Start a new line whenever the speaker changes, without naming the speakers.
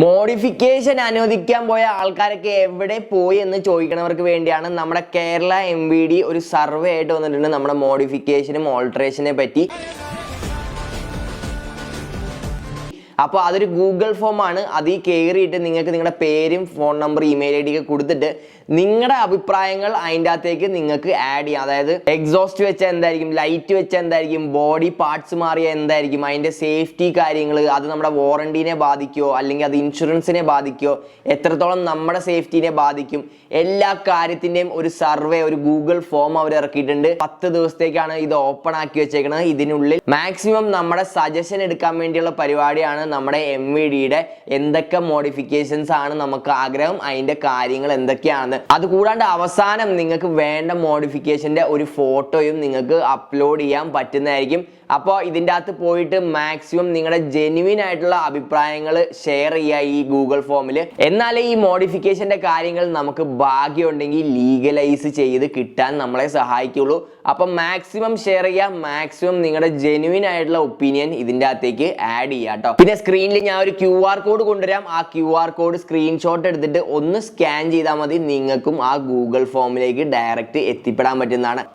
Modification അനുവദിക്കാൻ പോയ ആൾക്കാരൊക്കെ എവിടെ പോയി എന്ന് ചോദിക്കണവർക്ക് വേണ്ടിയാണ് നമ്മുടെ കേരള MVD ഒരു സർവേ ആയിട്ട് വന്നിട്ടുണ്ട് നമ്മുടെ മോഡിഫിക്കേഷനും ഓൾട്ടറേഷനെ പറ്റി. അപ്പോൾ അതൊരു ഗൂഗിൾ ഫോം ആണ്. അതിൽ കയറിയിട്ട് നിങ്ങൾക്ക് നിങ്ങളുടെ പേരും ഫോൺ നമ്പർ ഇമെയിൽ ID ഒക്കെ കൊടുത്തിട്ട് നിങ്ങളുടെ അഭിപ്രായങ്ങൾ അതിൻ്റെ അകത്തേക്ക് നിങ്ങൾക്ക് ആഡ് ചെയ്യാം. അതായത് എക്സോസ്റ്റ് വെച്ചാൽ എന്തായിരിക്കും, ലൈറ്റ് വെച്ചാൽ എന്തായിരിക്കും, ബോഡി പാർട്സ് മാറിയാൽ എന്തായിരിക്കും, അതിൻ്റെ സേഫ്റ്റി കാര്യങ്ങൾ, അത് നമ്മുടെ വാറണ്ടീനെ ബാധിക്കുമോ അല്ലെങ്കിൽ അത് ഇൻഷുറൻസിനെ ബാധിക്കുമോ, എത്രത്തോളം നമ്മുടെ സേഫ്റ്റിനെ ബാധിക്കും, എല്ലാ കാര്യത്തിൻ്റെയും ഒരു സർവേ, ഒരു ഗൂഗിൾ ഫോം അവർ ഇറക്കിയിട്ടുണ്ട്. 10 ദിവസത്തേക്കാണ് ഇത് ഓപ്പൺ ആക്കി വെച്ചേക്കുന്നത്. ഇതിനുള്ളിൽ മാക്സിമം നമ്മുടെ സജഷൻ എടുക്കാൻ വേണ്ടിയുള്ള പരിപാടിയാണ് നമ്മുടെ MVDയുടെ എന്തൊക്കെ മോഡിഫിക്കേഷൻസ് ആണ് നമുക്ക് ആഗ്രഹം, അതിൻ്റെ കാര്യങ്ങൾ എന്തൊക്കെയാണെന്ന്. അതുകൂടാണ്ട് അവസാനം നിങ്ങൾക്ക് വേണ്ട മോഡിഫിക്കേഷൻ്റെ ഒരു ഫോട്ടോയും നിങ്ങൾക്ക് അപ്ലോഡ് ചെയ്യാൻ പറ്റുന്നതായിരിക്കും. അപ്പോൾ ഇതിൻ്റെ അകത്ത് പോയിട്ട് മാക്സിമം നിങ്ങളുടെ ജെന്യുവിൻ ആയിട്ടുള്ള അഭിപ്രായങ്ങൾ ഷെയർ ചെയ്യുക ഈ ഗൂഗിൾ ഫോമിൽ. എന്നാലേ ഈ മോഡിഫിക്കേഷൻ്റെ കാര്യങ്ങൾ നമുക്ക് ഭാഗ്യമുണ്ടെങ്കിൽ ലീഗലൈസ് ചെയ്ത് കിട്ടാൻ നമ്മളെ സഹായിക്കുള്ളൂ. അപ്പം മാക്സിമം ഷെയർ ചെയ്യുക, മാക്സിമം നിങ്ങളുടെ ജെന്യുവിൻ ആയിട്ടുള്ള ഒപ്പീനിയൻ ഇതിൻ്റെ അകത്തേക്ക് ആഡ് ചെയ്യുക കേട്ടോ. പിന്നെ സ്ക്രീനിൽ ഞാൻ ഒരു QR കോഡ് കൊണ്ടുവരാം. ആ QR കോഡ് സ്ക്രീൻഷോട്ട് എടുത്തിട്ട് ഒന്ന് സ്കാൻ ചെയ്താൽ മതി. നിങ്ങൾക്കും ആ ഗൂഗിൾ ഫോമിലേക്ക് ഡയറക്റ്റ് എത്തിപ്പെടാൻ പറ്റുന്നതാണ്.